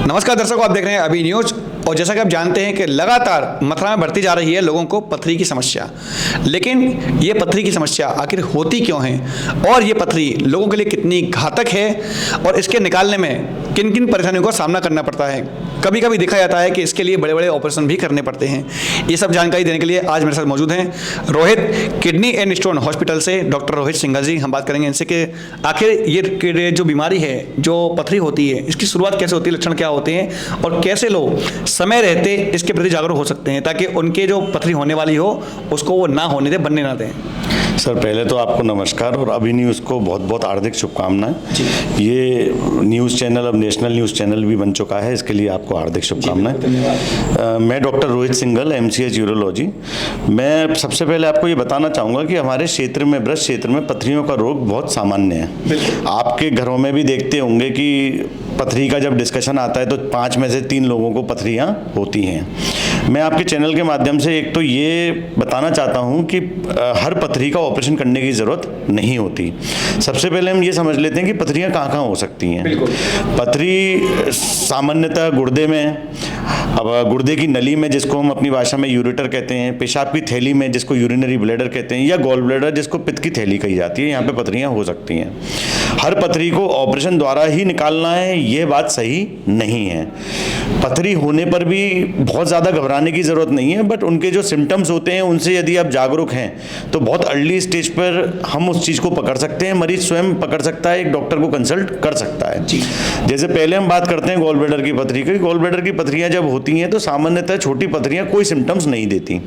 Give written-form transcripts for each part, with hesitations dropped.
नमस्कार दर्शकों, आप देख रहे हैं अभी न्यूज। और जैसा कि आप जानते हैं कि लगातार मथुरा में बढ़ती जा रही है लोगों को पथरी की समस्या। लेकिन ये पथरी की समस्या आखिर होती क्यों है और ये पथरी लोगों के लिए कितनी घातक है और इसके निकालने में किन किन परेशानियों का सामना करना पड़ता है। कभी कभी देखा जाता है कि इसके लिए बड़े बड़े ऑपरेशन भी करने पड़ते हैं। ये सब जानकारी देने के लिए आज मेरे साथ मौजूद हैं Rohit kidney and stone hospital से डॉक्टर रोहित सिंघल जी। हम बात करेंगे इनसे कि आखिर ये जो बीमारी है, जो पथरी होती है, इसकी शुरुआत कैसे होती है, लक्षण क्या होते हैं और कैसे लोग समय रहते इसके प्रति जागरूक हो सकते हैं ताकि उनके जो पथरी होने वाली हो उसको वो ना होने दें, बनने ना दें। सर, पहले तो आपको नमस्कार और अभी न्यूज़ को बहुत बहुत हार्दिक शुभकामनाएं। ये न्यूज़ चैनल अब नेशनल न्यूज़ चैनल भी बन चुका है, इसके लिए आपको हार्दिक शुभकामनाएं। मैं doctor Rohit Singhal, MCH urology. मैं सबसे पहले आपको ये बताना चाहूँगा कि हमारे क्षेत्र में, ब्रश क्षेत्र में पथरियों का रोग बहुत सामान्य है। आपके घरों में भी देखते होंगे कि पथरी का जब डिस्कशन आता है तो 5 में से 3 लोगों को पथरियाँ होती हैं। मैं आपके चैनल के माध्यम से एक तो ये बताना चाहता हूँ कि हर पथरी का ऑपरेशन करने की ज़रूरत नहीं होती। सबसे पहले हम ये समझ लेते हैं कि पथरियाँ कहाँ कहाँ हो सकती हैं। पथरी सामान्यतः गुर्दे में, अब गुर्दे की नली में जिसको हम अपनी भाषा में यूरेटर कहते हैं, पेशाब की थैली में जिसको यूरिनरी ब्लैडर कहते हैं, या गॉल ब्लैडर जिसको पित्त की थैली कही जाती है, यहाँ पे पथरियाँ हो सकती हैं। हर पथरी को ऑपरेशन द्वारा ही निकालना है, ये बात सही नहीं है। पथरी होने पर भी बहुत ज़्यादा घबराने की ज़रूरत नहीं है, बट उनके जो सिम्टम्स होते हैं उनसे यदि आप जागरूक हैं तो बहुत अर्ली स्टेज पर हम उस चीज़ को पकड़ सकते हैं। मरीज स्वयं पकड़ सकता है, एक डॉक्टर को कंसल्ट कर सकता है। जैसे पहले हम बात करते हैं गॉल ब्लैडर की पथरी की। गॉल ब्लैडर की पथरियाँ जब होती हैं तो सामान्यतः छोटी पथरियाँ कोई सिम्टम्स नहीं देती।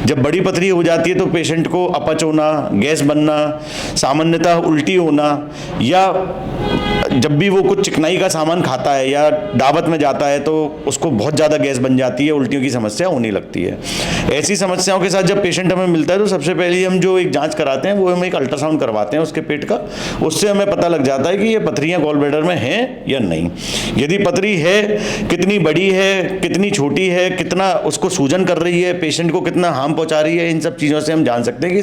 जब बड़ी पथरी हो जाती है तो पेशेंट को अपच होना, गैस बनना, सामान्यतः उल्टी होना, या जब भी वो कुछ चिकनाई का सामान खाता है या दावत में जाता है तो उसको बहुत ज़्यादा गैस बन जाती है, उल्टियों की समस्या होने लगती है। ऐसी समस्याओं के साथ जब पेशेंट हमें मिलता है तो सबसे पहले हम जो एक जांच कराते हैं वो हम एक अल्ट्रासाउंड करवाते हैं उसके पेट का। उससे हमें पता लग जाता है कि ये पथरियाँ गॉल ब्लैडर में हैं या नहीं। यदि पथरी है, कितनी बड़ी है, कितनी छोटी है, कितना उसको सूजन कर रही है, पेशेंट को कितना हार्म पहुँचा रही है, इन सब चीज़ों से हम जान सकते हैं कि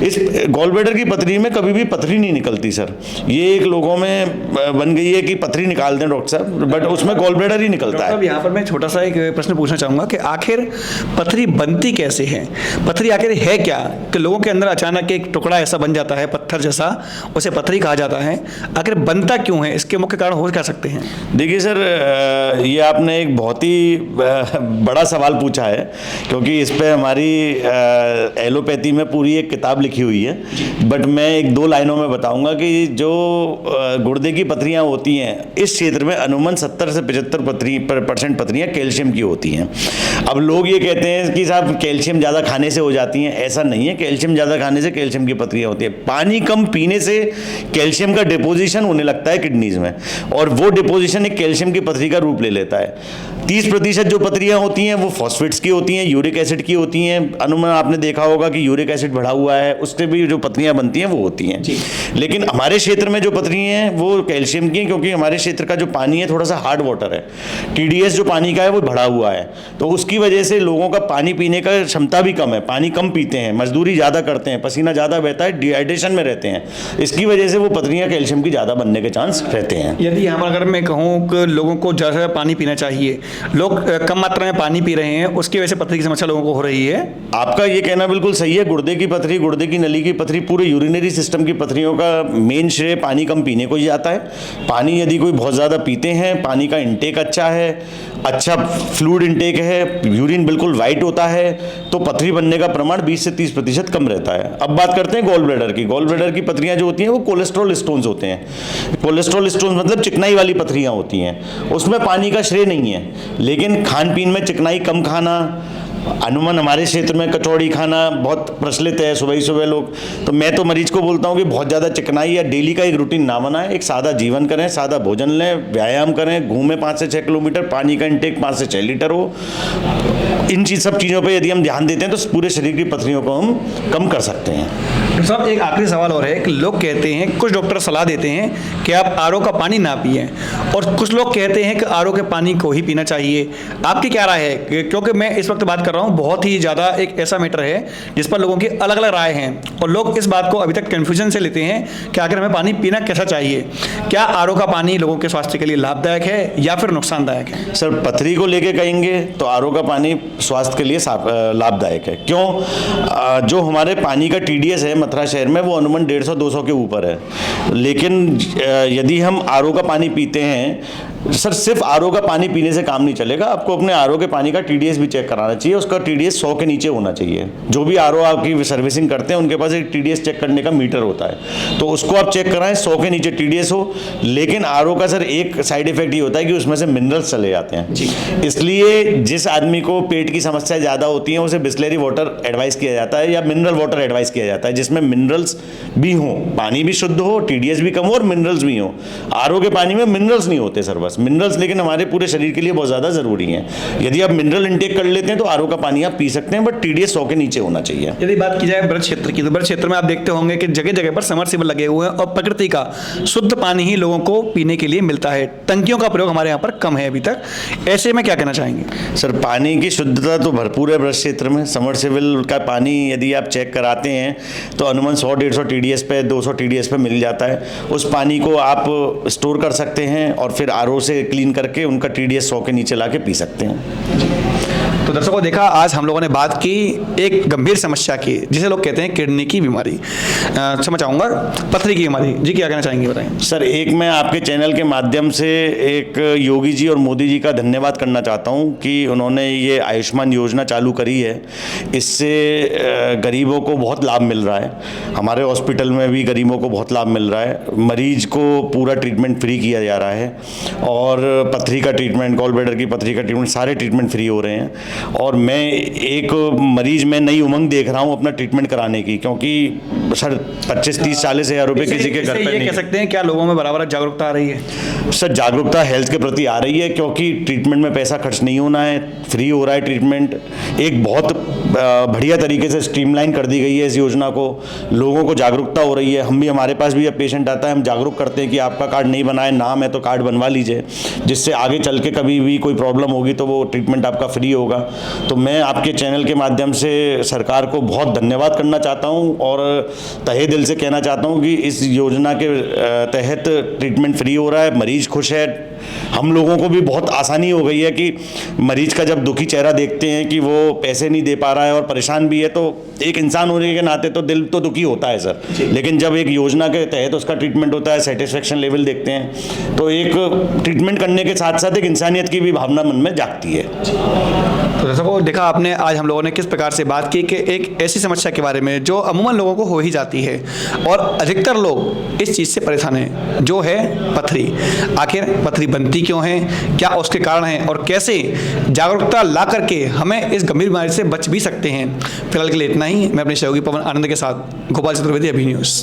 इस गॉल ब्लैडर की पथरी में कभी भी पथरी नहीं निकलती। सर, ये एक लोगों में बन गई है कि पथरी निकाल दें डॉक्टर साहब, बट उसमें गॉल ब्लैडर ही निकलता है। यहाँ पर मैं छोटा सा एक प्रश्न पूछना चाहूँगा कि आखिर पथरी बनती कैसे है? पथरी आखिर है क्या कि लोगों के अंदर अचानक एक टुकड़ा ऐसा बन जाता है पत्थर जैसा, उसे पथरी कहा जाता है। आखिर बनता क्यों है? इसके मुख्य कारण हो क्या सकते हैं? देखिए सर, ये आपने एक बहुत ही बड़ा सवाल पूछा है, क्योंकि इस पर हमारी एलोपैथी में पूरी एक किताब लिखी हुई है। बट मैं 1-2 लाइनों में बताऊंगा कि जो गुर्दे की पथरियाँ होती हैं इस क्षेत्र में अनुमान 70 से 75% पथरियाँ कैल्शियम की होती हैं। अब लोग ये कहते हैं कि साहब कैल्शियम ज़्यादा खाने से हो जाती हैं। ऐसा नहीं है, कैल्शियम ज़्यादा खाने से कैल्शियम की पथरियाँ होती है। पानी कम पीने से कैल्शियम का डिपोजिशन होने लगता है किडनीज में, और वो डिपोजिशन एक कैल्शियम की पथरी का रूप ले लेता है। 30% जो पथरियाँ होती हैं वो फॉस्फेट्स की होती हैं, यूरिक एसिड की होती हैं। अनुमान आपने देखा होगा कि यूरिक एसिड बढ़ा हुआ है, उससे भी जो पथरियाँ बनती हैं वो होती हैं। लेकिन हमारे क्षेत्र में जो पथरियाँ हैं वो कैल्शियम की हैं, क्योंकि हमारे क्षेत्र का जो पानी है थोड़ा सा हार्ड वाटर है। TDS जो पानी का है वो बढ़ा हुआ है, तो उसकी वजह से लोगों का पानी पीने का क्षमता भी कम है, पानी कम पीते हैं, मजदूरी ज़्यादा करते हैं, पसीना ज़्यादा बहता है, डिहाइड्रेशन में रहते हैं। इसकी वजह से वो पथरियाँ कैल्शियम की ज़्यादा बनने के चांस रहते हैं। यदि यहाँ पर अगर मैं कहूँ कि लोगों को ज़्यादा पानी पीना चाहिए, लोग कम मात्रा में पानी पी रहे हैं, उसकी वजह से पथरी की समस्या लोगों को हो रही है। आपका ये कहना बिल्कुल सही है। गुर्दे की पथरी, गुर्दे की नली की पथरी, पूरे यूरिनरी सिस्टम की पथरियों का मेन श्रेय पानी कम पीने को ही जाता है। पानी यदि कोई बहुत ज़्यादा पीते हैं, पानी का इंटेक अच्छा है, अच्छा फ्लूइड इंटेक है, यूरिन बिल्कुल वाइट होता है, तो पथरी बनने का प्रमाण 20 से 30% कम रहता है। अब बात करते हैं गॉल ब्लैडर की। गॉल ब्लैडर की पथरियाँ जो होती हैं वो कोलेस्ट्रॉल स्टोन्स होते हैं। कोलेस्ट्रॉल स्टोन्स मतलब चिकनाई वाली पथरियाँ होती हैं, उसमें पानी का श्रेय नहीं है। लेकिन खान पीन में चिकनाई कम खाना, अनुमान हमारे क्षेत्र में कचौड़ी खाना बहुत प्रचलित है सुबह ही सुबह लोग। तो मैं तो मरीज को बोलता हूँ कि बहुत ज़्यादा चिकनाई या डेली का एक रूटीन ना बनाएं, एक सादा जीवन करें, सादा भोजन लें, व्यायाम करें, घूमें 5 से 6 किलोमीटर, पानी का इंटेक 5 से 6 लीटर हो। इन सब चीज़ों पर यदि हम ध्यान देते हैं तो पूरे शरीर की पथरियों को हम कम कर सकते हैं। साहब एक आखिरी सवाल और है कि लोग कहते हैं, कुछ डॉक्टर सलाह देते हैं कि आप आरओ का पानी ना पिएं, और कुछ लोग कहते हैं कि आरओ के पानी को ही पीना चाहिए। आपकी क्या राय है? क्योंकि मैं इस वक्त बात कर रहा हूँ, बहुत ही ज़्यादा एक ऐसा मैटर है जिस पर लोगों की अलग अलग राय हैं, और लोग इस बात को अभी तक कन्फ्यूजन से लेते हैं कि आखिर हमें पानी पीना कैसा चाहिए। क्या आरओ का पानी लोगों के स्वास्थ्य के लिए लाभदायक है या फिर नुकसानदायक है? सर, पथरी को लेके कहेंगे तो आरओ का पानी स्वास्थ्य के लिए लाभदायक है। क्यों? जो हमारे पानी का टीडीएस है मथुरा शहर में, वो अनुमान 150-200 के ऊपर है। लेकिन यदि हम आरओ का पानी पीते हैं, सर सिर्फ आरओ का पानी पीने से काम नहीं चलेगा, आपको अपने आरओ के पानी का टीडीएस भी चेक कराना चाहिए। उसका टीडीएस 100 के नीचे होना चाहिए। जो भी आरओ आपकी सर्विसिंग करते हैं उनके पास एक टीडीएस चेक करने का मीटर होता है, तो उसको आप चेक कराएं, 100 के नीचे टीडीएस हो। लेकिन आरओ का सर एक साइड इफेक्ट ये होता है कि उसमें से मिनरल्स चले जाते हैं। इसलिए जिस आदमी को पेट की समस्या ज़्यादा होती है उसे बिस्लेरी वाटर एडवाइस किया जाता है या मिनरल वाटर एडवाइस किया जाता है, जिसमें मिनरल्स भी हों, पानी भी शुद्ध हो, टीडीएस भी कम हो और मिनरल्स भी हों। आरओ के पानी में मिनरल्स नहीं होते सर, बस मिनरल्स, लेकिन हमारे पूरे शरीर के लिए बहुत ज़्यादा ज़रूरी है। यदि आप मिनरल इंटेक कर लेते हैं तो आरओ का पानी आप पी सकते हैं, बट टीडीएस 100 के नीचे होना चाहिए। यदि बात की जाए ब्रज क्षेत्र की, तो ब्रज क्षेत्र में आप देखते होंगे कि जगह जगह पर समरसेबल लगे हुए हैं और प्रकृति का शुद्ध पानी ही लोगों को पीने के लिए मिलता है। टंकियों का प्रयोग हमारे यहाँ पर कम है अभी तक। ऐसे में क्या कहना चाहेंगे? सर, पानी की शुद्धता तो भरपूर है ब्रज क्षेत्र में। समरसेबल का पानी यदि आप चेक कराते हैं तो अनुमान 100-150 टीडीएस पे, 200 टीडीएस पे मिल जाता है। उस पानी को आप स्टोर कर सकते हैं और फिर आरओ से क्लीन करके उनका टीडीएस 100 के नीचे लाके पी सकते हैं। तो दर्शकों, देखा आज हम लोगों ने बात की एक गंभीर समस्या की, जिसे लोग कहते हैं किडनी की बीमारी, समझ चाहूँगा पथरी की बीमारी। जी, क्या कहना चाहेंगे, बताएं। सर, एक मैं आपके चैनल के माध्यम से एक योगी जी और मोदी जी का धन्यवाद करना चाहता हूं कि उन्होंने ये आयुष्मान योजना चालू करी है। इससे गरीबों को बहुत लाभ मिल रहा है। हमारे हॉस्पिटल में भी गरीबों को बहुत लाभ मिल रहा है। मरीज को पूरा ट्रीटमेंट फ्री किया जा रहा है, और पथरी का ट्रीटमेंट, गॉल ब्लैडर की पथरी का ट्रीटमेंट, सारे ट्रीटमेंट फ्री हो रहे हैं। और मैं एक मरीज में नई उमंग देख रहा हूं अपना ट्रीटमेंट कराने की, क्योंकि सर 25-30-40 हज़ार रुपये किसी के घर पे नहीं। कह सकते हैं क्या लोगों में बराबर जागरूकता आ रही है? सर, जागरूकता हेल्थ के प्रति आ रही है, क्योंकि ट्रीटमेंट में पैसा खर्च नहीं होना है, फ्री हो रहा है ट्रीटमेंट। एक बहुत बढ़िया तरीके से स्ट्रीमलाइन कर दी गई है इस योजना को। लोगों को जागरूकता हो रही है। हम भी, हमारे पास भी जब पेशेंट आता है हम जागरूक करते हैं कि आपका कार्ड नहीं बना है, नाम है तो कार्ड बनवा लीजिए, जिससे आगे चल के कभी भी कोई प्रॉब्लम होगी तो वो ट्रीटमेंट आपका फ्री होगा। तो मैं आपके चैनल के माध्यम से सरकार को बहुत धन्यवाद करना चाहता हूं और तहे दिल से कहना चाहता हूं कि इस योजना के तहत ट्रीटमेंट फ्री हो रहा है, मरीज खुश है। हम लोगों को भी बहुत आसानी हो गई है कि मरीज का जब दुखी चेहरा देखते हैं कि वो पैसे नहीं दे पा रहा है और परेशान भी है, तो एक इंसान होने के नाते तो दिल तो दुखी होता है सर। लेकिन जब एक योजना के तहत उसका ट्रीटमेंट होता है, सेटिस्फेक्शन लेवल देखते हैं, तो एक ट्रीटमेंट करने के साथ साथ एक इंसानियत की भी भावना मन में जागती है। तो दर्शकों, देखा आपने आज हम लोगों ने किस प्रकार से बात की कि एक ऐसी समस्या के बारे में जो अमूमन लोगों को हो ही जाती है, और अधिकतर लोग इस चीज़ से परेशान हैं, जो है पथरी। आखिर पथरी बनती क्यों है, क्या उसके कारण हैं, और कैसे जागरूकता ला करके हमें इस गंभीर बीमारी से बच भी सकते हैं। फिलहाल के लिए इतना ही। मैं अपने सहयोगी पवन आनंद के साथ गोपाल चतुर्वेदी, अभी न्यूज़।